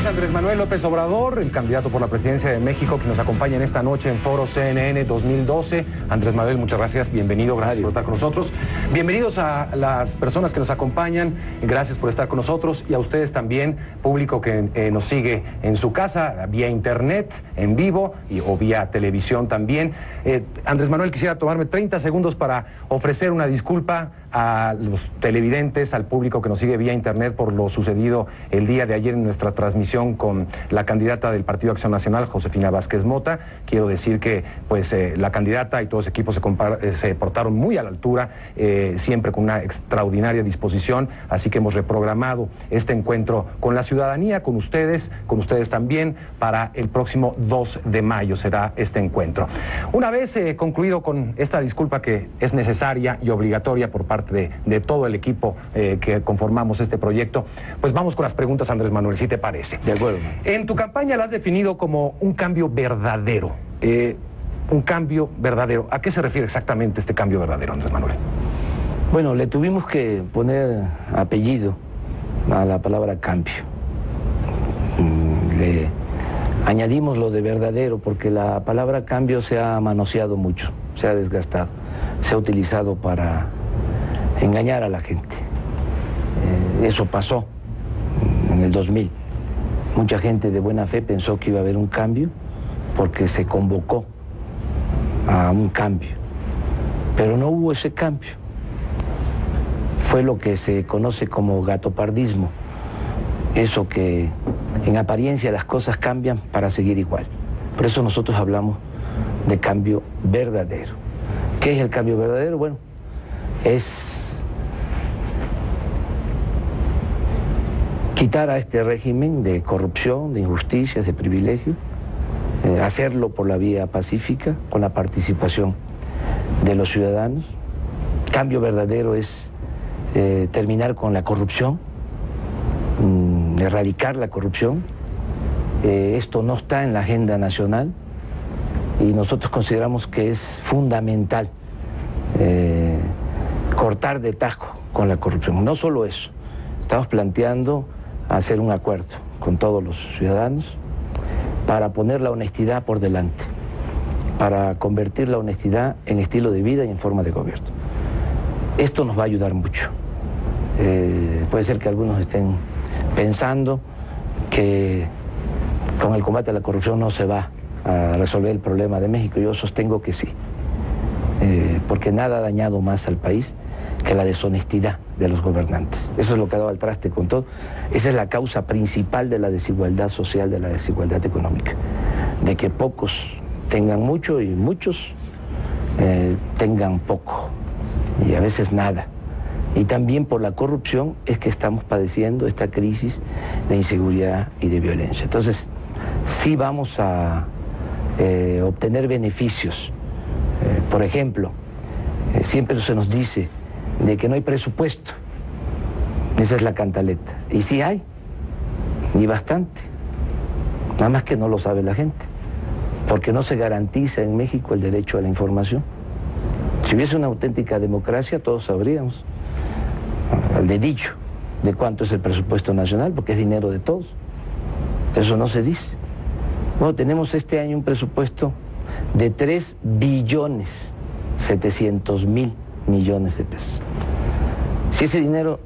Es Andrés Manuel López Obrador, el candidato por la presidencia de México, que nos acompaña en esta noche en Foro CNN 2012. Andrés Manuel, muchas gracias, bienvenido, gracias por estar con nosotros. Bienvenidos a las personas que nos acompañan, gracias por estar con nosotros, y a ustedes también, público que nos sigue en su casa, vía internet, en vivo, o vía televisión también. Andrés Manuel, quisiera tomarme 30 segundos para ofrecer una disculpa a los televidentes, al público que nos sigue vía internet por lo sucedido el día de ayer en nuestra transmisión con la candidata del Partido Acción Nacional, Josefina Vázquez Mota. Quiero decir que pues la candidata y todo ese equipo se portaron muy a la altura, siempre con una extraordinaria disposición, así que hemos reprogramado este encuentro con la ciudadanía, con ustedes también, para el próximo 2 de mayo será este encuentro. Una vez concluido con esta disculpa que es necesaria y obligatoria por parte de todo el equipo que conformamos este proyecto, pues vamos con las preguntas, Andrés Manuel, si te parece. De acuerdo. En tu campaña la has definido como un cambio verdadero. Un cambio verdadero. ¿A qué se refiere exactamente este cambio verdadero, Andrés Manuel? Bueno, le tuvimos que poner apellido a la palabra cambio. Le añadimos lo de verdadero porque la palabra cambio se ha manoseado mucho, se ha desgastado, se ha utilizado para engañar a la gente. Eso pasó en el 2000. Mucha gente de buena fe pensó que iba a haber un cambio porque se convocó a un cambio, pero no hubo ese cambio. Fue lo que se conoce como gatopardismo, eso que en apariencia las cosas cambian para seguir igual. Por eso nosotros hablamos de cambio verdadero. ¿Qué es el cambio verdadero? Bueno, es quitar a este régimen de corrupción, de injusticias, de privilegios, hacerlo por la vía pacífica, con la participación de los ciudadanos. Cambio verdadero es terminar con la corrupción, erradicar la corrupción. Esto no está en la agenda nacional y nosotros consideramos que es fundamental cortar de tajo con la corrupción. No solo eso, estamos planteando hacer un acuerdo con todos los ciudadanos para poner la honestidad por delante, para convertir la honestidad en estilo de vida y en forma de gobierno. Esto nos va a ayudar mucho. Puede ser que algunos estén pensando que con el combate a la corrupción no se va a resolver el problema de México. Yo sostengo que sí, porque nada ha dañado más al país que la deshonestidad de los gobernantes. Eso es lo que ha dado al traste con todo. Esa es la causa principal de la desigualdad social, de la desigualdad económica, de que pocos tengan mucho y muchos tengan poco, y a veces nada. Y también por la corrupción es que estamos padeciendo esta crisis de inseguridad y de violencia. Entonces, sí vamos a obtener beneficios. Por ejemplo, siempre se nos dice de que no hay presupuesto. Esa es la cantaleta. Y sí hay, y bastante. Nada más que no lo sabe la gente, porque no se garantiza en México el derecho a la información. Si hubiese una auténtica democracia, todos sabríamos al dedillo de cuánto es el presupuesto nacional, porque es dinero de todos. Eso no se dice. Bueno, tenemos este año un presupuesto de 3.700.000.000.000 de pesos. Si ese dinero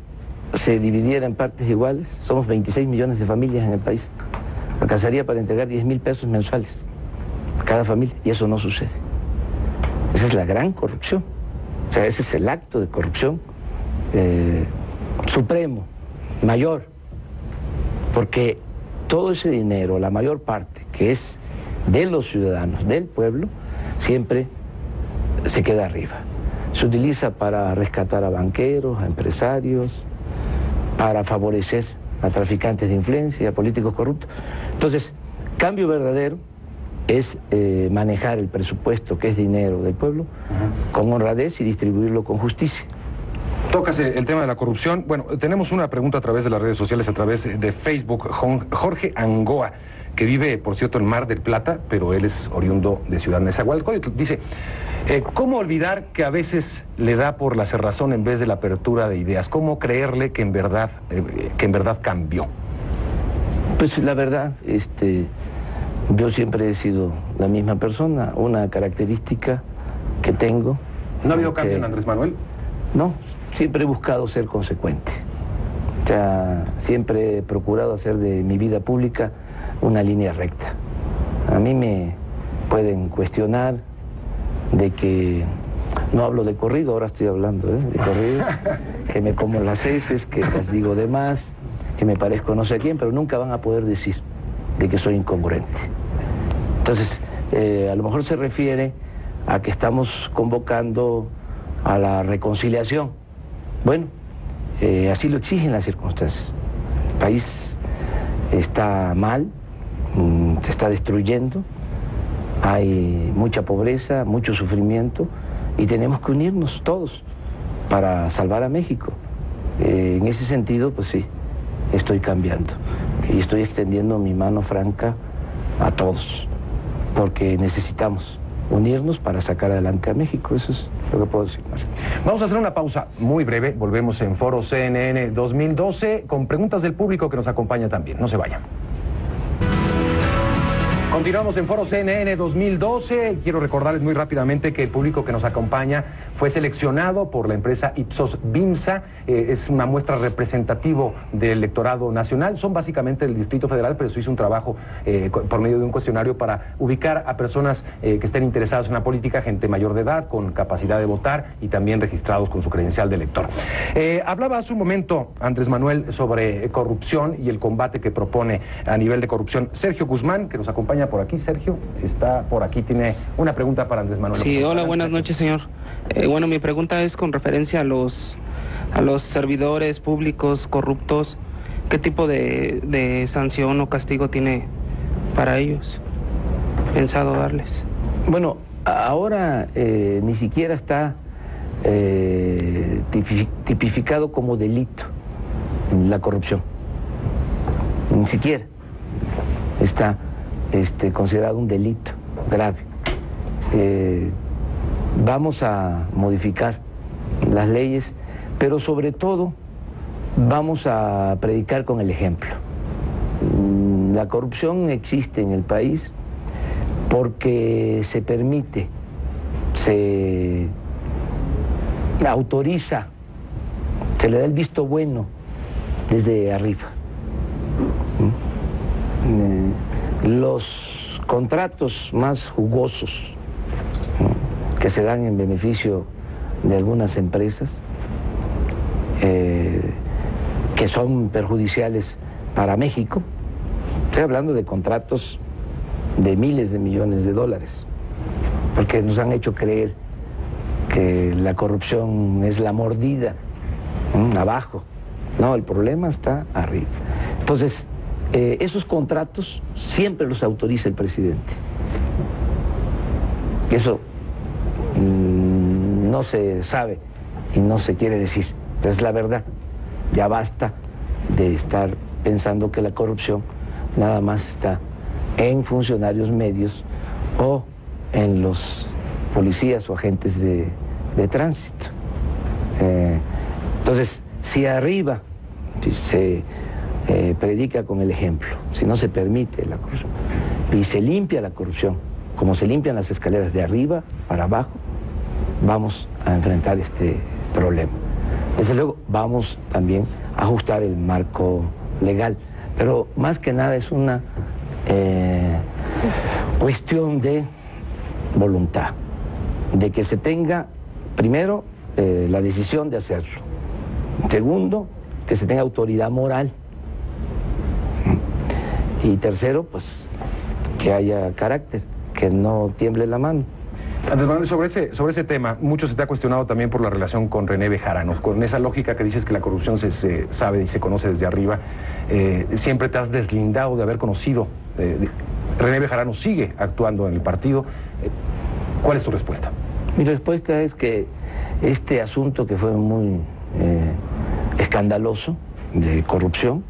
se dividiera en partes iguales, somos 26 millones de familias en el país. Alcanzaría para entregar 10.000 pesos mensuales a cada familia, y eso no sucede. Esa es la gran corrupción. O sea, ese es el acto de corrupción supremo, mayor, porque todo ese dinero, la mayor parte, que es de los ciudadanos, del pueblo, siempre se queda arriba. Se utiliza para rescatar a banqueros, a empresarios, para favorecer a traficantes de influencia, a políticos corruptos. Entonces, cambio verdadero es manejar el presupuesto, que es dinero del pueblo, con honradez y distribuirlo con justicia. Tocas el tema de la corrupción. Bueno, tenemos una pregunta a través de las redes sociales, a través de Facebook. Jorge Angoa, que vive, por cierto, en Mar del Plata, pero él es oriundo de Ciudad Nezahualcóyotl, dice: ¿cómo olvidar que a veces le da por la cerrazón en vez de la apertura de ideas? ¿Cómo creerle que en verdad cambió? Pues la verdad, yo siempre he sido la misma persona, una característica que tengo. ¿No ha habido cambio en Andrés Manuel? No, siempre he buscado ser consecuente. O sea, siempre he procurado hacer de mi vida pública una línea recta. A mí me pueden cuestionar de que no hablo de corrido, ahora estoy hablando de corrido, que me como las heces, que las digo de más, que me parezco no sé a quién, pero nunca van a poder decir de que soy incongruente. Entonces, a lo mejor se refiere a que estamos convocando a la reconciliación. Bueno, así lo exigen las circunstancias. El país está mal, se está destruyendo, hay mucha pobreza, mucho sufrimiento y tenemos que unirnos todos para salvar a México. En ese sentido, pues sí, estoy cambiando y estoy extendiendo mi mano franca a todos, porque necesitamos unirnos para sacar adelante a México. Eso es lo que puedo decir. Vamos a hacer una pausa muy breve. Volvemos en Foro CNN 2012 con preguntas del público que nos acompaña también. No se vayan. Continuamos en Foro CNN 2012. Quiero recordarles muy rápidamente que el público que nos acompaña fue seleccionado por la empresa Ipsos Bimsa. Es una muestra representativo del electorado nacional. Son básicamente del Distrito Federal, pero se hizo un trabajo por medio de un cuestionario para ubicar a personas que estén interesadas en la política, gente mayor de edad, con capacidad de votar y también registrados con su credencial de elector. Hablaba hace un momento Andrés Manuel sobre corrupción y el combate que propone a nivel de corrupción. Sergio Guzmán, que nos acompaña por aquí. Sergio está por aquí, tiene una pregunta para Andrés Manuel. Sí, hola, buenas noches, señor. Bueno, mi pregunta es con referencia a los servidores públicos corruptos. ¿Qué tipo de sanción o castigo tiene para ellos pensado darles? Bueno, ahora ni siquiera está tipificado como delito la corrupción. Ni siquiera está considerado un delito grave. Vamos a modificar las leyes, pero sobre todo vamos a predicar con el ejemplo. La corrupción existe en el país porque se permite, se autoriza, se le da el visto bueno desde arriba. Los contratos más jugosos que se dan en beneficio de algunas empresas que son perjudiciales para México, estoy hablando de contratos de miles de millones de dólares, porque nos han hecho creer que la corrupción es la mordida abajo. No, el problema está arriba. Entonces, esos contratos siempre los autoriza el presidente. Eso no se sabe y no se quiere decir, pero es la verdad. Ya basta de estar pensando que la corrupción nada más está en funcionarios medios o en los policías o agentes de tránsito. Entonces, si arriba se predica con el ejemplo, si no se permite la corrupción y se limpia la corrupción, como se limpian las escaleras de arriba para abajo, vamos a enfrentar este problema. Desde luego vamos también a ajustar el marco legal, pero más que nada es una cuestión de voluntad, de que se tenga primero la decisión de hacerlo, segundo, que se tenga autoridad moral, y tercero, pues que haya carácter, que no tiemble la mano. Andrés Manuel, sobre ese tema, mucho se te ha cuestionado también por la relación con René Bejarano, con esa lógica que dices que la corrupción se sabe y se conoce desde arriba. Siempre te has deslindado de haber conocido. René Bejarano sigue actuando en el partido. ¿Cuál es tu respuesta? Mi respuesta es que este asunto, que fue muy escandaloso, de corrupción,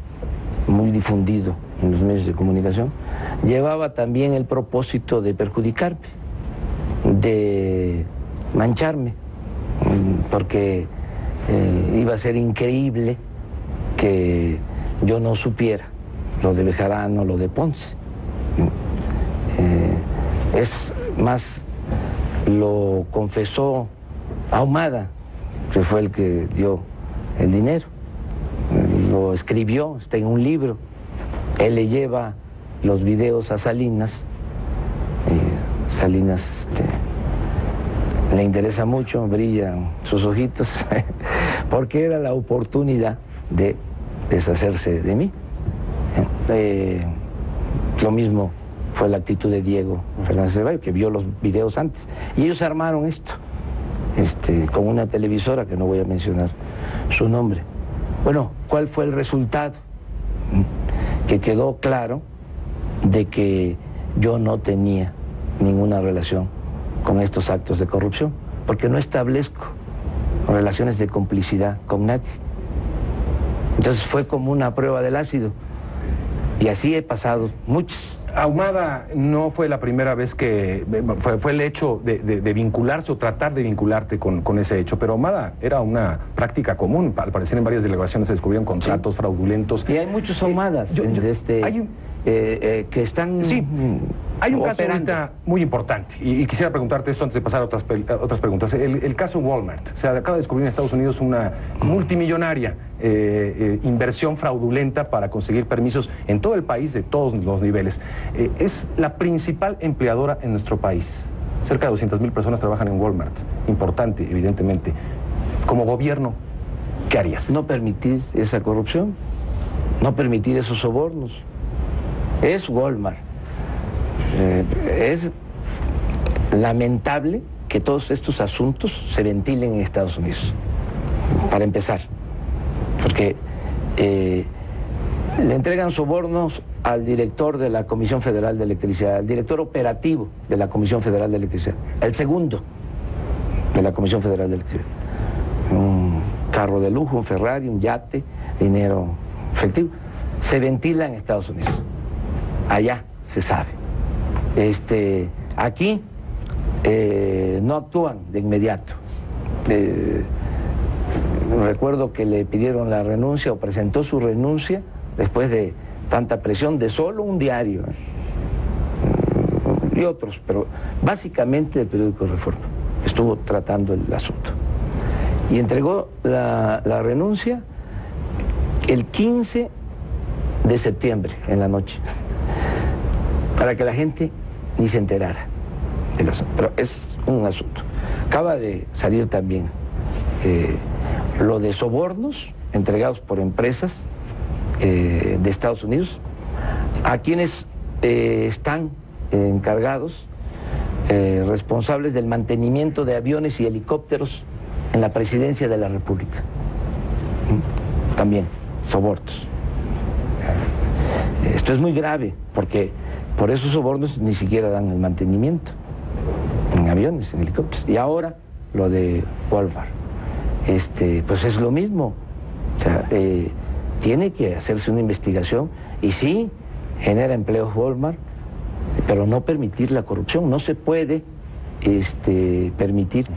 muy difundido en los medios de comunicación, llevaba también el propósito de perjudicarme, de mancharme, porque iba a ser increíble que yo no supiera lo de Bejarano, lo de Ponce. Es más, lo confesó Ahumada, que fue el que dio el dinero. Lo escribió, está en un libro. Él le lleva los videos a Salinas. Salinas le interesa mucho, brillan sus ojitos, porque era la oportunidad de deshacerse de mí. Lo mismo fue la actitud de Diego Fernández de Ceballos, que vio los videos antes. Y ellos armaron esto, con una televisora que no voy a mencionar su nombre. Bueno, ¿cuál fue el resultado? Que quedó claro de que yo no tenía ninguna relación con estos actos de corrupción, porque no establezco relaciones de complicidad con nadie. Entonces fue como una prueba del ácido, y así he pasado muchas. Ahumada no fue la primera vez que fue el hecho de vincularse o tratar de vincularte con ese hecho, pero Ahumada era una práctica común. Al parecer en varias delegaciones se descubrieron contratos fraudulentos. Y hay muchos Ahumadas que están hay un caso ahorita muy importante y quisiera preguntarte esto antes de pasar a otras preguntas. El caso Walmart. Se acaba de descubrir en Estados Unidos una multimillonaria inversión fraudulenta para conseguir permisos en todo el país de todos los niveles. Es la principal empleadora en nuestro país. Cerca de 200,000 personas trabajan en Walmart. Importante, evidentemente. Como gobierno, ¿qué harías? No permitir esa corrupción, no permitir esos sobornos. Es Walmart. Es lamentable que todos estos asuntos se ventilen en Estados Unidos, para empezar, porque le entregan sobornos al director de la Comisión Federal de Electricidad, al director operativo de la Comisión Federal de Electricidad, el segundo de la Comisión Federal de Electricidad. Un carro de lujo, un Ferrari, un yate, dinero efectivo. Se ventila en Estados Unidos. Allá se sabe. Aquí no actúan de inmediato. Recuerdo que le pidieron la renuncia o presentó su renuncia después de tanta presión de solo un diario y otros, pero básicamente el periódico Reforma estuvo tratando el asunto. Y entregó la renuncia el 15 de septiembre en la noche, para que la gente ni se enterara del asunto. Pero es un asunto. Acaba de salir también lo de sobornos entregados por empresas de Estados Unidos a quienes están encargados, responsables del mantenimiento de aviones y helicópteros en la Presidencia de la República. También sobornos. Esto es muy grave, porque por esos sobornos ni siquiera dan el mantenimiento en aviones, en helicópteros. Y ahora lo de Walmart, pues es lo mismo. O sea, tiene que hacerse una investigación y sí, genera empleos Walmart, pero no permitir la corrupción. No se puede permitir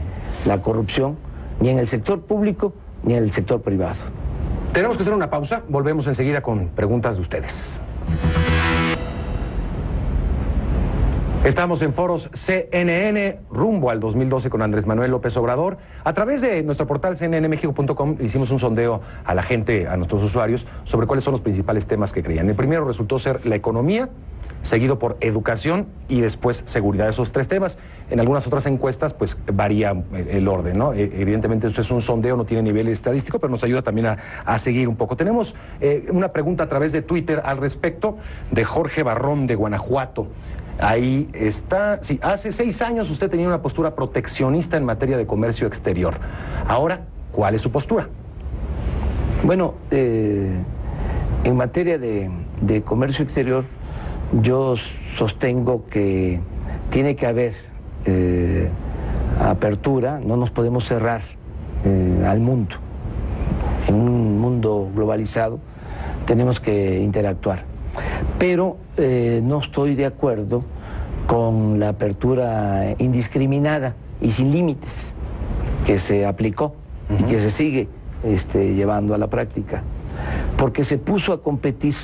la corrupción ni en el sector público ni en el sector privado. Tenemos que hacer una pausa, volvemos enseguida con preguntas de ustedes. Estamos en Foros CNN, rumbo al 2012 con Andrés Manuel López Obrador. A través de nuestro portal cnnmexico.com hicimos un sondeo a la gente, a nuestros usuarios, sobre cuáles son los principales temas que creían. El primero resultó ser la economía, seguido por educación y después seguridad. Esos tres temas. En algunas otras encuestas pues varía el orden, ¿no? Evidentemente esto es un sondeo, no tiene nivel estadístico, pero nos ayuda también a seguir un poco. Tenemos una pregunta a través de Twitter al respecto de Jorge Barrón de Guanajuato. Ahí está. Sí, hace 6 años usted tenía una postura proteccionista en materia de comercio exterior. Ahora, ¿cuál es su postura? Bueno, en materia de comercio exterior, yo sostengo que tiene que haber apertura, no nos podemos cerrar al mundo. En un mundo globalizado tenemos que interactuar. Pero no estoy de acuerdo con la apertura indiscriminada y sin límites que se aplicó y que se sigue llevando a la práctica, porque se puso a competir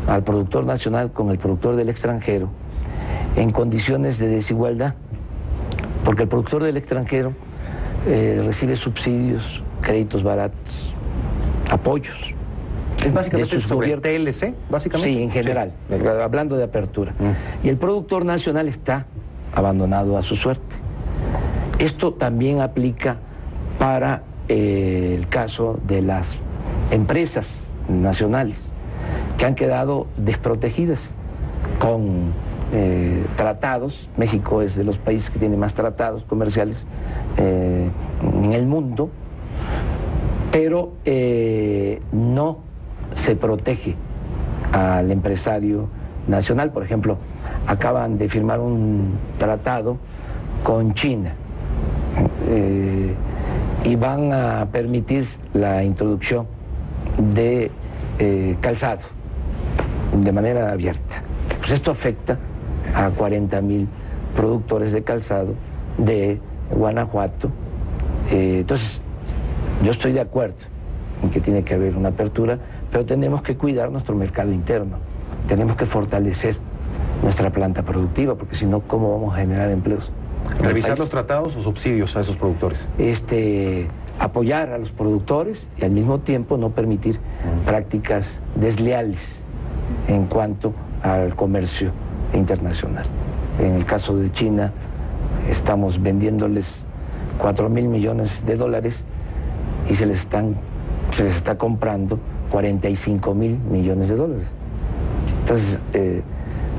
al productor nacional con el productor del extranjero en condiciones de desigualdad, porque el productor del extranjero recibe subsidios, créditos baratos, apoyos. Es básicamente sobre gobiernos. TLC, básicamente. Sí, en general, sí. Hablando de apertura. Y el productor nacional está abandonado a su suerte. Esto también aplica para el caso de las empresas nacionales que han quedado desprotegidas con tratados. México es de los países que tiene más tratados comerciales en el mundo, pero no se protege al empresario nacional. Por ejemplo, acaban de firmar un tratado con China y van a permitir la introducción de calzado de manera abierta. Pues esto afecta a 40,000 productores de calzado de Guanajuato. Entonces, yo estoy de acuerdo en que tiene que haber una apertura, pero tenemos que cuidar nuestro mercado interno, tenemos que fortalecer nuestra planta productiva, porque si no, ¿cómo vamos a generar empleos? ¿Revisar los tratados o subsidios a esos productores? Apoyar a los productores y al mismo tiempo no permitir prácticas desleales en cuanto al comercio internacional. En el caso de China, estamos vendiéndoles 4,000 millones de dólares y se les está comprando 45,000 millones de dólares. Entonces,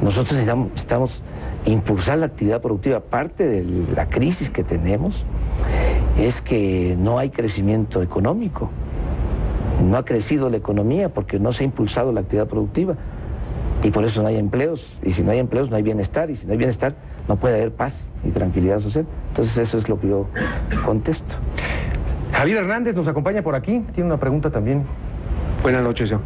nosotros necesitamos impulsar la actividad productiva. Parte de la crisis que tenemos es que no hay crecimiento económico. No ha crecido la economía porque no se ha impulsado la actividad productiva. Y por eso no hay empleos. Y si no hay empleos, no hay bienestar. Y si no hay bienestar, no puede haber paz y tranquilidad social. Entonces, eso es lo que yo contesto. Javier Hernández nos acompaña por aquí. Tiene una pregunta también. Buenas noches, yo.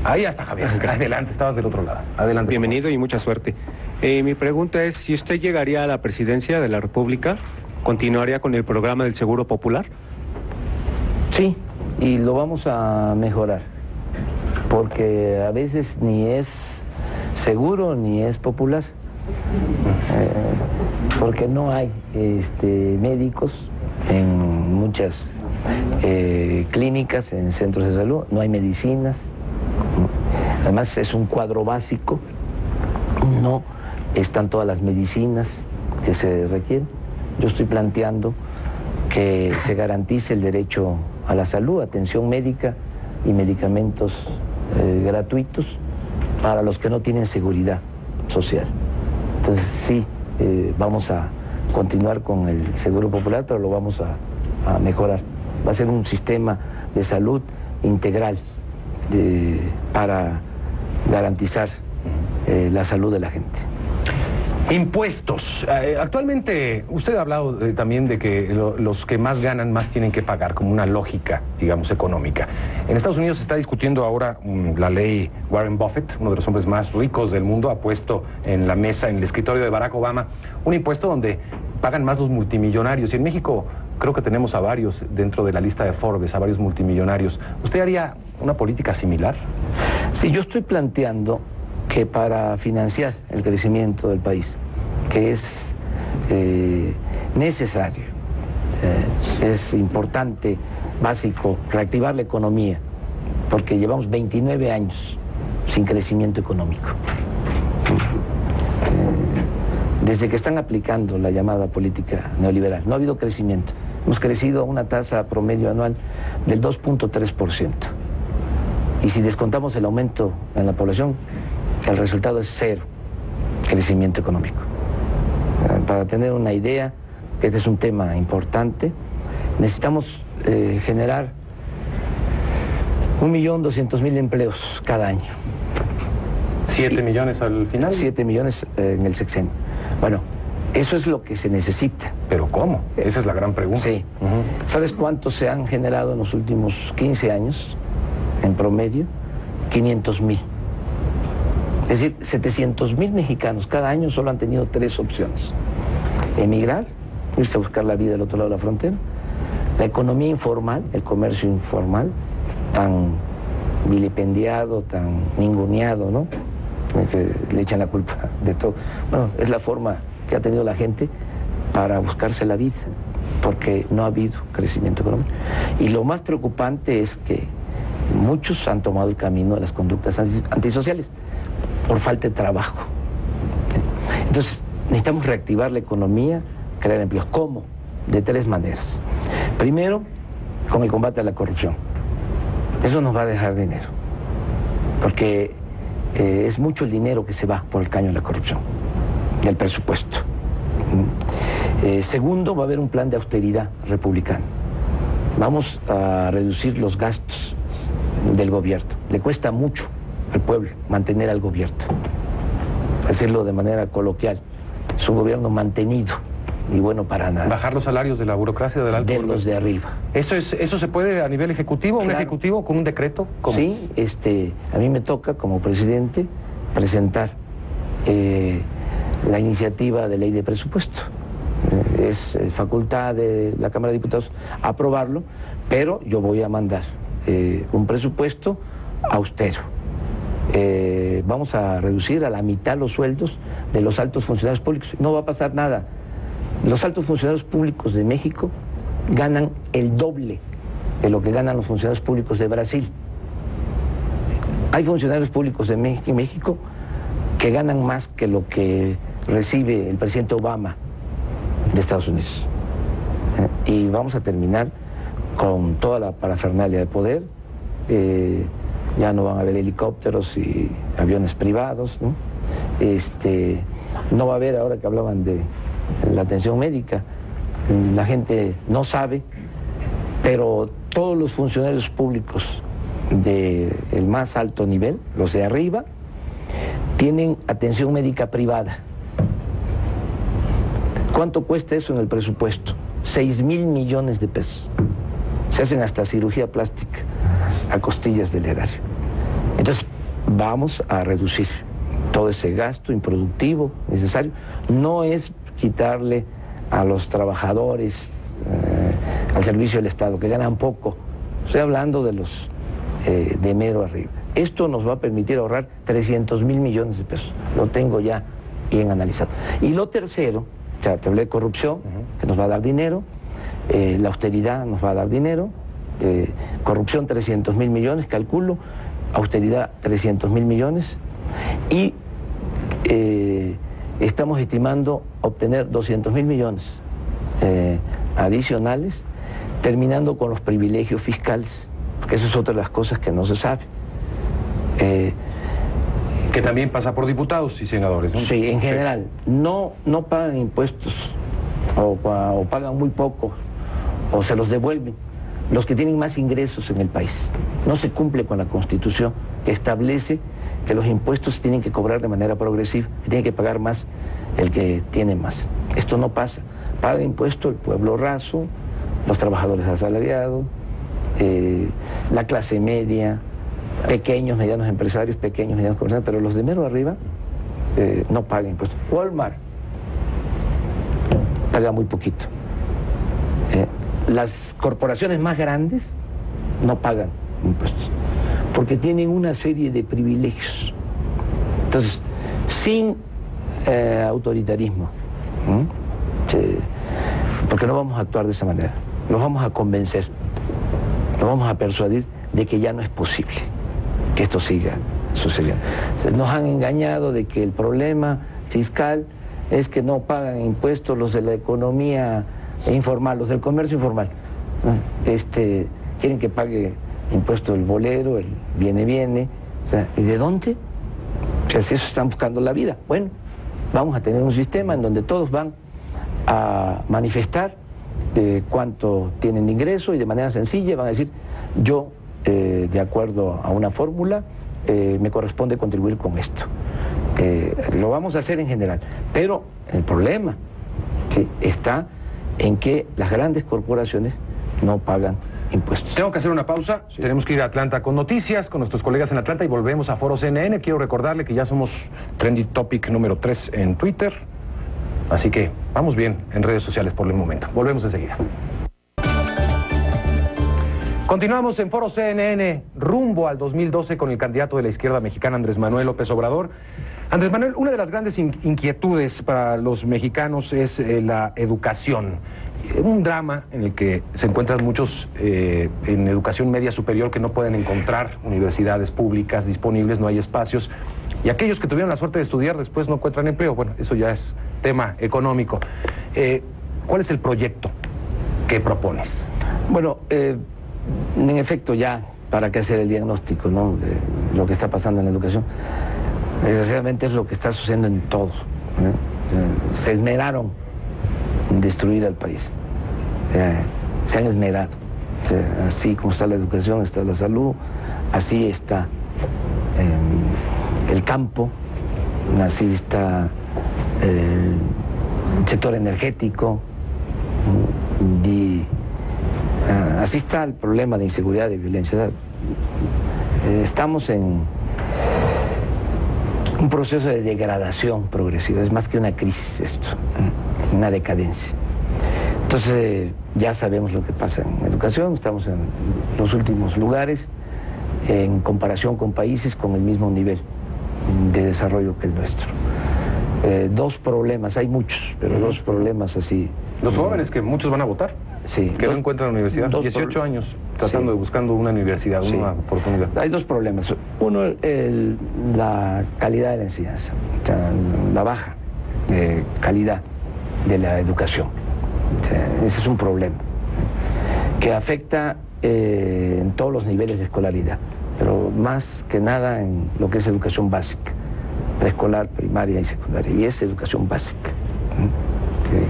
Ahí está, Javier. Adelante, estabas del otro lado. Adelante. Bienvenido y mucha suerte. Mi pregunta es, si usted llegaría a la presidencia de la República, ¿continuaría con el programa del Seguro Popular? Sí, y lo vamos a mejorar, porque a veces ni es seguro ni es popular, porque no hay médicos en muchas clínicas, en centros de salud, no hay medicinas. Además es un cuadro básico, no están todas las medicinas que se requieren. Yo estoy planteando que se garantice el derecho a la salud, atención médica y medicamentos gratuitos para los que no tienen seguridad social. Entonces sí, vamos a continuar con el Seguro Popular, pero lo vamos a mejorar. Va a ser un sistema de salud integral para garantizar la salud de la gente. Impuestos. Actualmente, usted ha hablado también de que los que más ganan más tienen que pagar, como una lógica, digamos, económica. En Estados Unidos se está discutiendo ahora la ley Warren Buffett, uno de los hombres más ricos del mundo, ha puesto en la mesa, en el escritorio de Barack Obama, un impuesto donde pagan más los multimillonarios. Y en México creo que tenemos a varios dentro de la lista de Forbes, a varios multimillonarios. ¿Usted haría una política similar? Sí, yo estoy planteando que para financiar el crecimiento del país, que es necesario, es importante, básico, reactivar la economía, porque llevamos 29 años sin crecimiento económico. Desde que están aplicando la llamada política neoliberal, no ha habido crecimiento. Hemos crecido a una tasa promedio anual del 2.3%. Y si descontamos el aumento en la población, el resultado es cero crecimiento económico. Para tener una idea, que este es un tema importante, necesitamos generar 1.200.000 empleos cada año. 7 millones al final. 7 millones en el sexenio. Bueno, eso es lo que se necesita. ¿Pero cómo? Esa es la gran pregunta. Sí. ¿Sabes cuántos se han generado en los últimos 15 años? En promedio, 500,000. Es decir, 700,000 mexicanos cada año solo han tenido 3 opciones. Emigrar, irse a buscar la vida del otro lado de la frontera, la economía informal, el comercio informal, tan vilipendiado, tan ninguneado, ¿no? Que le echan la culpa de todo. Bueno, es la forma que ha tenido la gente para buscarse la vida, porque no ha habido crecimiento económico. Y lo más preocupante es que muchos han tomado el camino de las conductas antisociales por falta de trabajo. Entonces, necesitamos reactivar la economía, crear empleos. ¿Cómo? De 3 maneras. Primero, con el combate a la corrupción. Eso nos va a dejar dinero, porque es mucho el dinero que se va por el caño de la corrupción, del presupuesto. Segundo, va a haber un plan de austeridad republicano. Vamos a reducir los gastos del gobierno. Le cuesta mucho al pueblo mantener al gobierno. Decirlo de manera coloquial, es un gobierno mantenido y bueno para nada. Bajar los salarios de la burocracia del alto. De los de arriba. ¿Eso se puede a nivel ejecutivo? Claro. ¿Un ejecutivo con un decreto? ¿Cómo? Sí, a mí me toca como presidente presentar la iniciativa de ley de presupuesto. Es facultad de la Cámara de Diputados aprobarlo, pero yo voy a mandar un presupuesto austero. Vamos a reducir a la mitad los sueldos de los altos funcionarios públicos. No va a pasar nada. Los altos funcionarios públicos de México ganan el doble de lo que ganan los funcionarios públicos de Brasil. Hay funcionarios públicos de México que ganan más que lo que recibe el presidente Obama de Estados Unidos. Y vamos a terminar con toda la parafernalia de poder. Ya no van a haber helicópteros y aviones privados, ¿no? No va a haber, ahora que hablaban de la atención médica, la gente no sabe, pero todos los funcionarios públicos del más alto nivel, los de arriba, tienen atención médica privada. ¿Cuánto cuesta eso en el presupuesto? 6,000 millones de pesos. Se hacen hasta cirugía plástica a costillas del erario. Entonces, vamos a reducir todo ese gasto improductivo necesario. No es quitarle a los trabajadores al servicio del Estado, que ganan poco. Estoy hablando de los de mero arriba. Esto nos va a permitir ahorrar 300,000 millones de pesos. Lo tengo ya bien analizado. Y lo tercero, ya te hablé de corrupción, que nos va a dar dinero, la austeridad nos va a dar dinero, corrupción 300,000 millones, calculo, austeridad 300,000 millones, y estamos estimando obtener 200,000 millones adicionales, terminando con los privilegios fiscales, porque eso es otra de las cosas que no se sabe. Que también pasa por diputados y senadores, ¿no? Sí, en general, no pagan impuestos, o pagan muy poco, o se los devuelven los que tienen más ingresos en el país. No se cumple con la Constitución, que establece que los impuestos se tienen que cobrar de manera progresiva, que tiene que pagar más el que tiene más. Esto no pasa. Paga impuesto el pueblo raso, los trabajadores asalariados, la clase media, pequeños, medianos empresarios, pequeños, medianos comerciantes, pero los de mero arriba no pagan impuestos. Walmart paga muy poquito. Las corporaciones más grandes no pagan impuestos, porque tienen una serie de privilegios. Entonces, sin autoritarismo, porque no vamos a actuar de esa manera, los vamos a convencer, los vamos a persuadir de que ya no es posible que esto siga sucediendo. Nos han engañado de que el problema fiscal es que no pagan impuestos los de la economía informal, los del comercio informal. Quieren que pague impuesto el bolero, el viene, o sea, ¿y de dónde? O sea, si eso están buscando la vida. Bueno, vamos a tener un sistema en donde todos van a manifestar cuánto tienen de ingreso y de manera sencilla van a decir, yo, de acuerdo a una fórmula, me corresponde contribuir con esto. Lo vamos a hacer en general, pero el problema, ¿sí?, está en que las grandes corporaciones no pagan impuestos. Tengo que hacer una pausa, sí. Tenemos que ir a Atlanta con noticias, con nuestros colegas en Atlanta, y volvemos a Foro CNN. Quiero recordarle que ya somos Trending Topic número 3 en Twitter, así que vamos bien en redes sociales por el momento. Volvemos enseguida. Continuamos en Foro CNN, rumbo al 2012 con el candidato de la izquierda mexicana, Andrés Manuel López Obrador. Andrés Manuel, una de las grandes inquietudes para los mexicanos es la educación. Un drama en el que se encuentran muchos en educación media superior que no pueden encontrar universidades públicas disponibles, no hay espacios. Y aquellos que tuvieron la suerte de estudiar después no encuentran empleo. Bueno, eso ya es tema económico. ¿Cuál es el proyecto que propones? Bueno, en efecto, ya, ¿para qué hacer el diagnóstico, ¿no?, de lo que está pasando en la educación? Desgraciadamente es lo que está sucediendo en todo, ¿eh? Se esmeraron en destruir al país. Se han esmerado. Así como está la educación, está la salud, así está el campo, así está el sector energético, y así está el problema de inseguridad y violencia. Estamos en un proceso de degradación progresiva, es más que una crisis esto, una decadencia. Entonces ya sabemos lo que pasa en educación, estamos en los últimos lugares en comparación con países con el mismo nivel de desarrollo que el nuestro. Dos problemas, hay muchos, pero dos problemas así. Los jóvenes, que muchos van a votar, sí, que no encuentran universidad, 18 años tratando de buscando una universidad, una oportunidad. Hay dos problemas. Uno, la calidad de la enseñanza, o sea, la baja calidad de la educación. O sea, ese es un problema que afecta en todos los niveles de escolaridad, pero más que nada en lo que es educación básica, preescolar, primaria y secundaria, y es educación básica.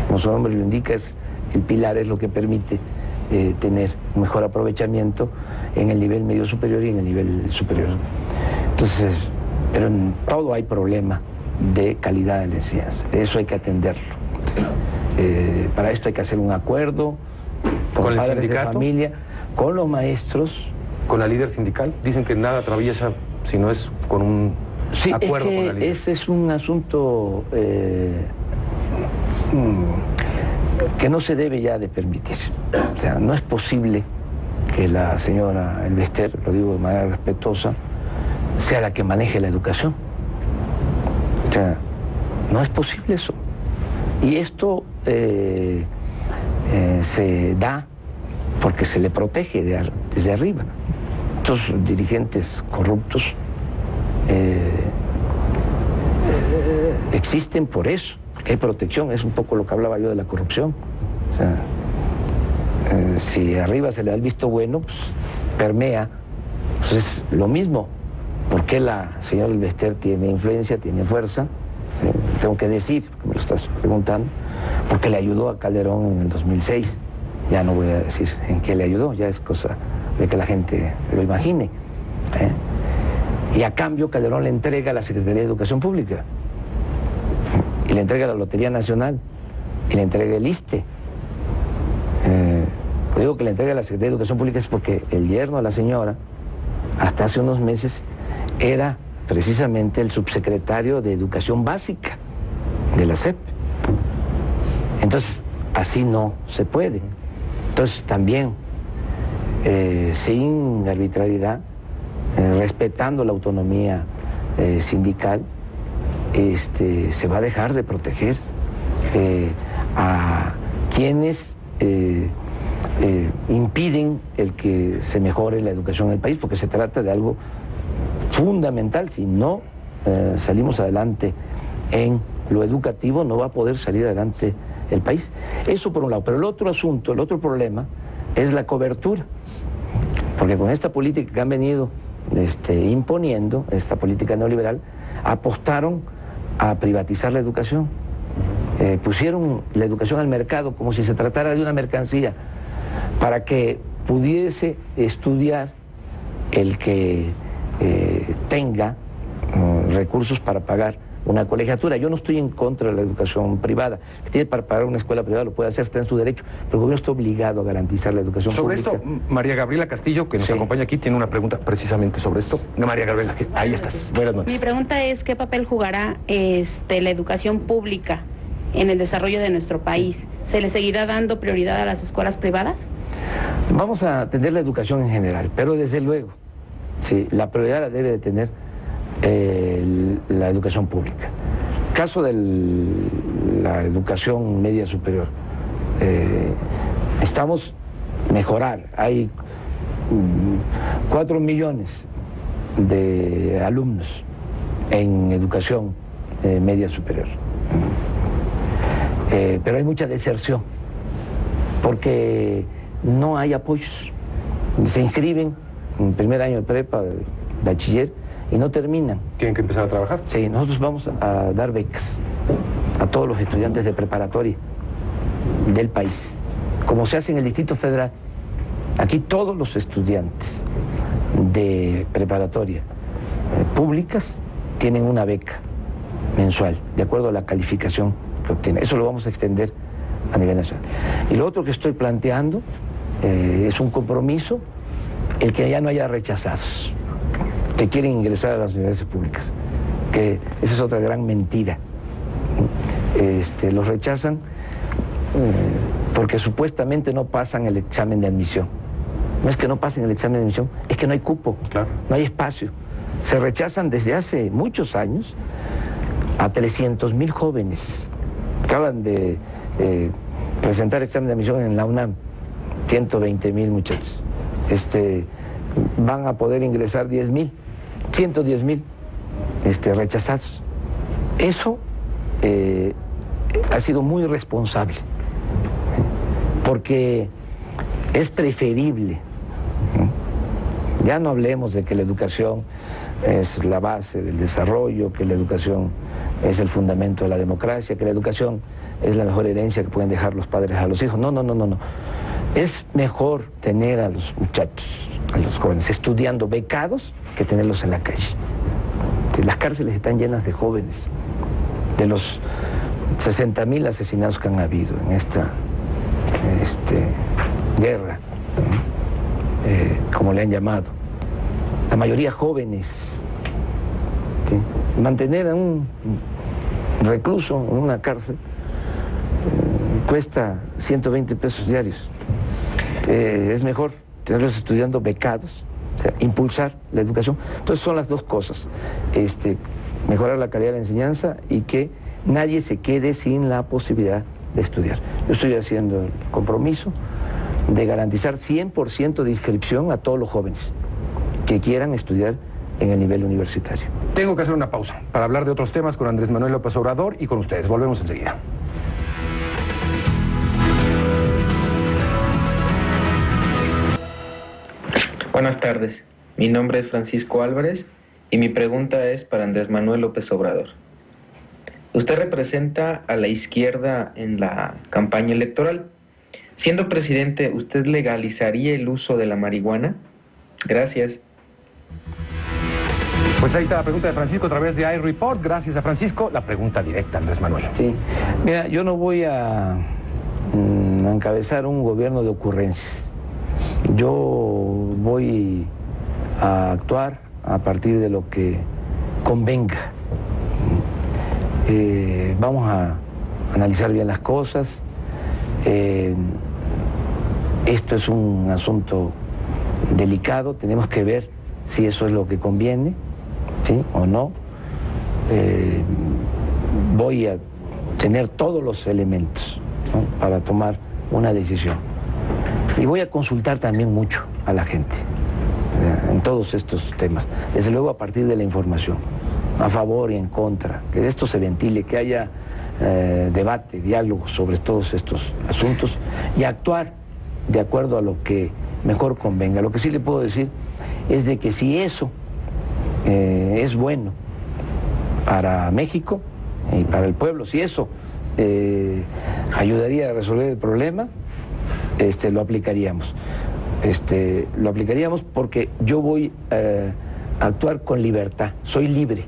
Como su nombre lo indica, el pilar es lo que permite tener un mejor aprovechamiento en el nivel medio superior y en el nivel superior. Entonces, pero en todo hay problema de calidad de la enseñanza, eso hay que atenderlo. Para esto hay que hacer un acuerdo con el padres sindicato, de familia, con los maestros. Con la líder sindical, dicen que nada atraviesa si no es con un acuerdo con la líder. Ese es un asunto que no se debe ya de permitir. O sea, no es posible que la señora Elvester, lo digo de manera respetuosa, sea la que maneje la educación. O sea, no es posible eso. Y esto se da porque se le protege desde arriba. Estos dirigentes corruptos existen por eso, porque hay protección, es un poco lo que hablaba yo de la corrupción. O sea, si arriba se le da el visto bueno, pues permea, pues es lo mismo. ¿Por qué la señora Elvester tiene influencia, tiene fuerza? Tengo que decir, porque me lo estás preguntando, porque le ayudó a Calderón en el 2006. Ya no voy a decir en qué le ayudó, ya es cosa de que la gente lo imagine. Y a cambio Calderón le entrega a la Secretaría de Educación Pública, y le entrega la Lotería Nacional, y le entrega el ISSSTE. Digo que le entrega a la Secretaría de Educación Pública es porque el yerno de la señora, hasta hace unos meses, era precisamente el subsecretario de Educación Básica de la SEP. Entonces, así no se puede. Entonces, también, sin arbitrariedad, respetando la autonomía sindical, se va a dejar de proteger a quienes impiden el que se mejore la educación en el país, porque se trata de algo fundamental. Si no salimos adelante en lo educativo, no va a poder salir adelante el país. Eso por un lado. Pero el otro asunto, el otro problema es la cobertura, porque con esta política que han venido imponiendo, esta política neoliberal, apostaron a privatizar la educación. Pusieron la educación al mercado como si se tratara de una mercancía, para que pudiese estudiar el que tenga recursos para pagar una colegiatura. Yo no estoy en contra de la educación privada. Si tiene para pagar una escuela privada, lo puede hacer, está en su derecho, pero el gobierno está obligado a garantizar la educación sobre pública. Sobre esto, María Gabriela Castillo, que nos acompaña aquí, tiene una pregunta precisamente sobre esto. No, María Gabriela, ahí estás. Buenas noches. Mi pregunta es, ¿qué papel jugará la educación pública en el desarrollo de nuestro país. ¿Se le seguirá dando prioridad a las escuelas privadas? Vamos a atender la educación en general, pero desde luego, sí, la prioridad la debe de tener la educación pública. Caso de la educación media superior, necesitamos mejorar. Hay 4 millones de alumnos en educación media superior, pero hay mucha deserción porque no hay apoyos. Se inscriben en primer año de prepa, de bachiller, y no terminan. ¿Tienen que empezar a trabajar? Sí, nosotros vamos a dar becas a todos los estudiantes de preparatoria del país, como se hace en el Distrito Federal. Aquí todos los estudiantes de preparatoria públicas tienen una beca mensual, de acuerdo a la calificación que obtienen. Eso lo vamos a extender a nivel nacional. Y lo otro que estoy planteando es un compromiso, el que ya no haya rechazados que quieren ingresar a las universidades públicas, que esa es otra gran mentira. Los rechazan porque supuestamente no pasan el examen de admisión. No es que no pasen el examen de admisión, es que no hay cupo, claro, no hay espacio. Se rechazan desde hace muchos años a 300,000 jóvenes. Acaban de presentar examen de admisión en la UNAM, 120,000 muchachos. Van a poder ingresar 10,000, 110,000 rechazados. Eso ha sido muy irresponsable, porque es preferible, ya no hablemos de que la educación es la base del desarrollo, que la educación es el fundamento de la democracia, que la educación es la mejor herencia que pueden dejar los padres a los hijos. No, no, no, no, no. Es mejor tener a los muchachos, a los jóvenes, estudiando becados que tenerlos en la calle. Las cárceles están llenas de jóvenes. De los 60,000 asesinados que han habido en esta guerra, como le han llamado, la mayoría jóvenes. ¿Sí? Mantener a un recluso en una cárcel cuesta 120 pesos diarios. Es mejor tenerlos estudiando becados, o sea, impulsar la educación. Entonces son las dos cosas, mejorar la calidad de la enseñanza y que nadie se quede sin la posibilidad de estudiar. Yo estoy haciendo el compromiso de garantizar 100% de inscripción a todos los jóvenes que quieran estudiar en el nivel universitario. Tengo que hacer una pausa para hablar de otros temas con Andrés Manuel López Obrador y con ustedes. Volvemos enseguida. Buenas tardes, mi nombre es Francisco Álvarez y mi pregunta es para Andrés Manuel López Obrador. Usted representa a la izquierda en la campaña electoral. Siendo presidente, ¿usted legalizaría el uso de la marihuana? Gracias. Pues ahí está la pregunta de Francisco a través de iReport. Gracias a Francisco. La pregunta directa, Andrés Manuel. Sí, mira, yo no voy a encabezar un gobierno de ocurrencias. Yo voy a actuar a partir de lo que convenga. Vamos a analizar bien las cosas. Esto es un asunto delicado, tenemos que ver si eso es lo que conviene, ¿sí? O no. Voy a tener todos los elementos, ¿no?, para tomar una decisión. Y voy a consultar también mucho a la gente en todos estos temas, desde luego a partir de la información, a favor y en contra, que esto se ventile, que haya debate, diálogo sobre todos estos asuntos y actuar de acuerdo a lo que mejor convenga. Lo que sí le puedo decir es de que si eso es bueno para México y para el pueblo, si eso ayudaría a resolver el problema, lo aplicaríamos. Lo aplicaríamos porque yo voy a actuar con libertad, soy libre.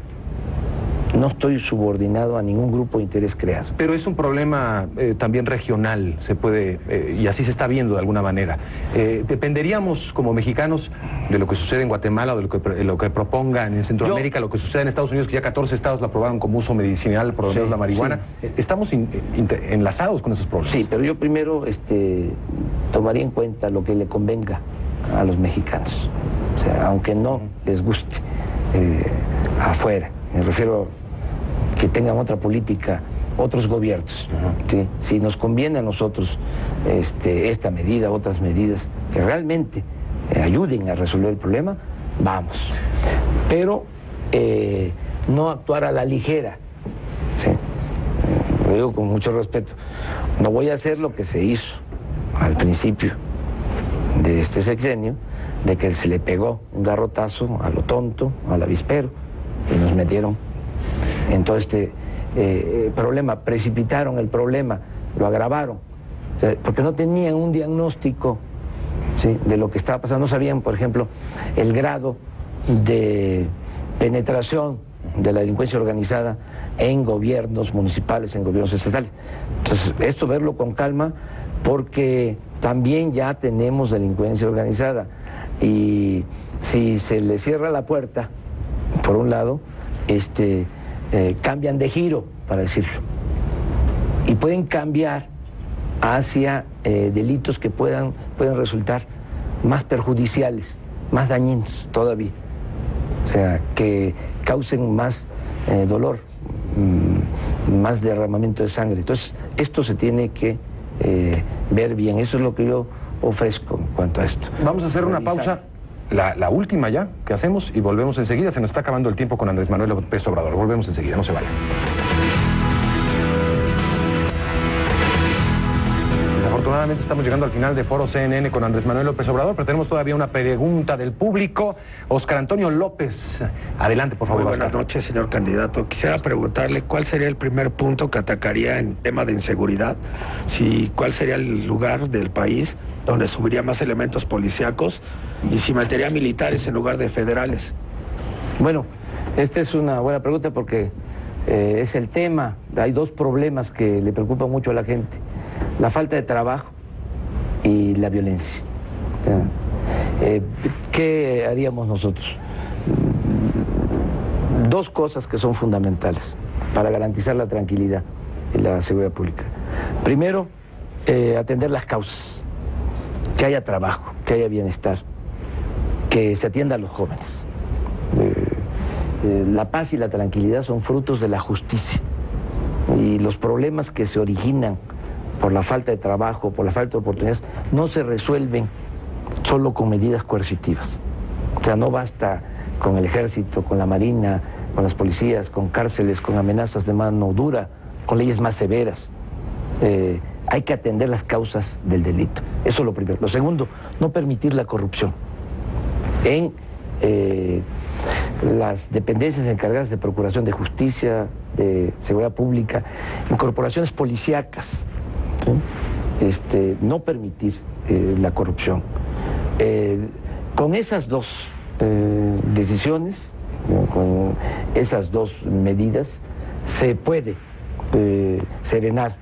no estoy subordinado a ningún grupo de interés creado. Pero es un problema también regional, se puede, y así se está viendo de alguna manera. Dependeríamos como mexicanos de lo que sucede en Guatemala, o de lo que propongan en Centroamérica, lo que sucede en Estados Unidos, que ya 14 estados la aprobaron como uso medicinal, por lo menos la marihuana. Sí. Estamos enlazados con esos problemas. Sí, pero yo primero tomaría en cuenta lo que le convenga a los mexicanos. O sea, aunque no les guste afuera, me refiero a que tengan otra política, otros gobiernos. ¿Sí? Si nos conviene a nosotros esta medida, otras medidas que realmente ayuden a resolver el problema, vamos. Pero no actuar a la ligera. ¿Sí? Lo digo con mucho respeto. No voy a hacer lo que se hizo al principio de este sexenio, de que se le pegó un garrotazo a lo tonto, al avispero, y nos metieron en todo este problema, precipitaron el problema, lo agravaron, o sea, porque no tenían un diagnóstico, ¿sí?, de lo que estaba pasando. No sabían, por ejemplo, el grado de penetración de la delincuencia organizada en gobiernos municipales, en gobiernos estatales. Entonces, esto verlo con calma, porque también ya tenemos delincuencia organizada, y si se le cierra la puerta, por un lado, cambian de giro, para decirlo, y pueden cambiar hacia delitos que pueden resultar más perjudiciales, más dañinos todavía, o sea, que causen más dolor, más derramamiento de sangre. Entonces, esto se tiene que ver bien. Eso es lo que yo ofrezco en cuanto a esto. Vamos a hacer una pausa, la última ya que hacemos, y volvemos enseguida. Se nos está acabando el tiempo con Andrés Manuel López Obrador. Volvemos enseguida, no se vayan. Desafortunadamente estamos llegando al final de Foro CNN con Andrés Manuel López Obrador, pero tenemos todavía una pregunta del público. Oscar Antonio López, adelante, por favor. Muy buenas noches, señor candidato. Quisiera preguntarle cuál sería el primer punto que atacaría en tema de inseguridad, cuál sería el lugar del país donde subiría más elementos policíacos, y si metería militares en lugar de federales. Bueno, esta es una buena pregunta, porque es el tema. Hay dos problemas que le preocupan mucho a la gente: la falta de trabajo y la violencia. ¿Qué haríamos nosotros? Dos cosas que son fundamentales para garantizar la tranquilidad y la seguridad pública. Primero, atender las causas, que haya trabajo, que haya bienestar, que se atienda a los jóvenes. La paz y la tranquilidad son frutos de la justicia, y los problemas que se originan por la falta de trabajo, por la falta de oportunidades, no se resuelven solo con medidas coercitivas. O sea, no basta con el ejército, con la marina, con las policías, con cárceles, con amenazas de mano dura, con leyes más severas. Hay que atender las causas del delito. Eso es lo primero. Lo segundo, no permitir la corrupción en las dependencias encargadas de procuración de justicia, de seguridad pública, en corporaciones policíacas. ¿Sí? No permitir la corrupción. Con esas dos decisiones, con esas dos medidas, se puede serenar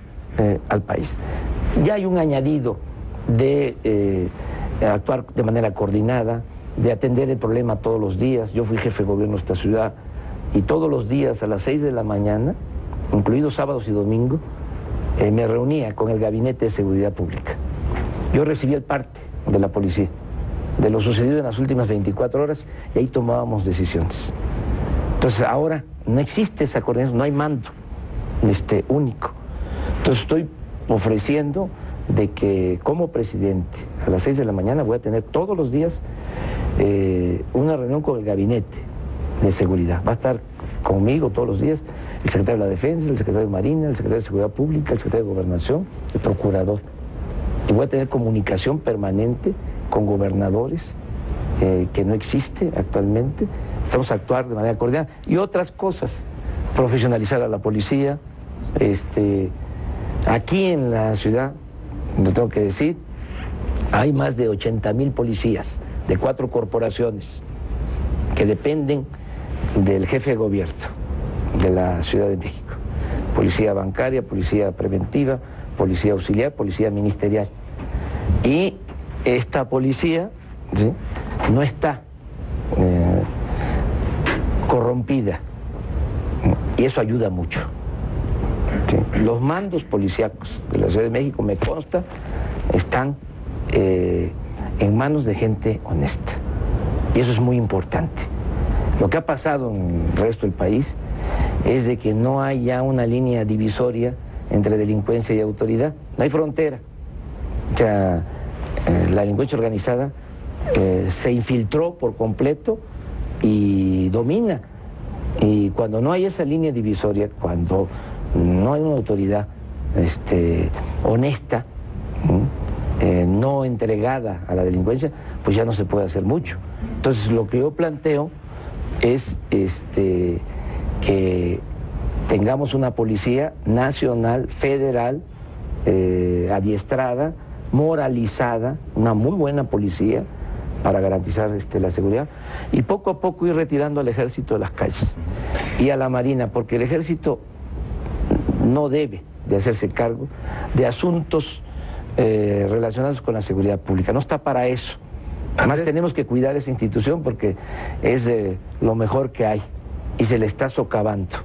al país. Ya hay un añadido de actuar de manera coordinada, de atender el problema todos los días. Yo fui jefe de gobierno de esta ciudad, y todos los días a las 6 de la mañana, incluidos sábados y domingos, me reunía con el Gabinete de Seguridad Pública. Yo recibía el parte de la policía, de lo sucedido en las últimas 24 horas, y ahí tomábamos decisiones. Entonces ahora no existe esa coordinación, no hay mando único. Entonces estoy ofreciendo de que como presidente a las 6 de la mañana voy a tener todos los días una reunión con el Gabinete de Seguridad. Va a estar conmigo todos los días el secretario de la Defensa, el secretario de Marina, el secretario de Seguridad Pública, el secretario de Gobernación, el procurador. Y voy a tener comunicación permanente con gobernadores, que no existe actualmente. Estamos a actuar de manera coordinada. Y otras cosas, profesionalizar a la policía. Aquí en la ciudad, lo tengo que decir, hay más de 80,000 policías de 4 corporaciones que dependen del jefe de gobierno, de la Ciudad de México. Policía bancaria, policía preventiva, policía auxiliar, policía ministerial. Y esta policía, ¿sí?, no está corrompida, y eso ayuda mucho. ¿Sí? Los mandos policíacos de la Ciudad de México, me consta, están en manos de gente honesta, y eso es muy importante. Lo que ha pasado en el resto del país es de que no hay ya una línea divisoria entre delincuencia y autoridad, no hay frontera. O sea, la delincuencia organizada se infiltró por completo y domina. Y cuando no hay esa línea divisoria, cuando no hay una autoridad honesta, no entregada a la delincuencia, pues ya no se puede hacer mucho. Entonces, lo que yo planteo es que tengamos una policía nacional, federal, adiestrada, moralizada, una muy buena policía para garantizar la seguridad, y poco a poco ir retirando al ejército de las calles y a la marina, porque el ejército no debe de hacerse cargo de asuntos relacionados con la seguridad pública, no está para eso. Además tenemos que cuidar esa institución porque es lo mejor que hay y se le está socavando,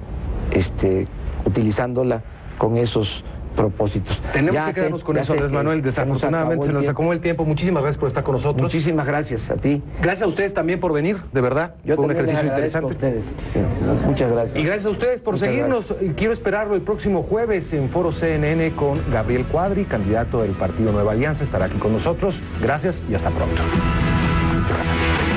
utilizándola con esos propósitos. Tenemos que quedarnos con eso, Andrés Manuel. Desafortunadamente se nos acabó el tiempo. Muchísimas gracias por estar con nosotros. Muchísimas gracias a ti. Gracias a ustedes también por venir, de verdad. Fue un ejercicio interesante. A ustedes. Sí, muchas gracias. Y gracias a ustedes por seguirnos. Gracias. Quiero esperarlo el próximo jueves en Foro CNN con Gabriel Cuadri, candidato del Partido Nueva Alianza. Estará aquí con nosotros. Gracias y hasta pronto. Muchas gracias.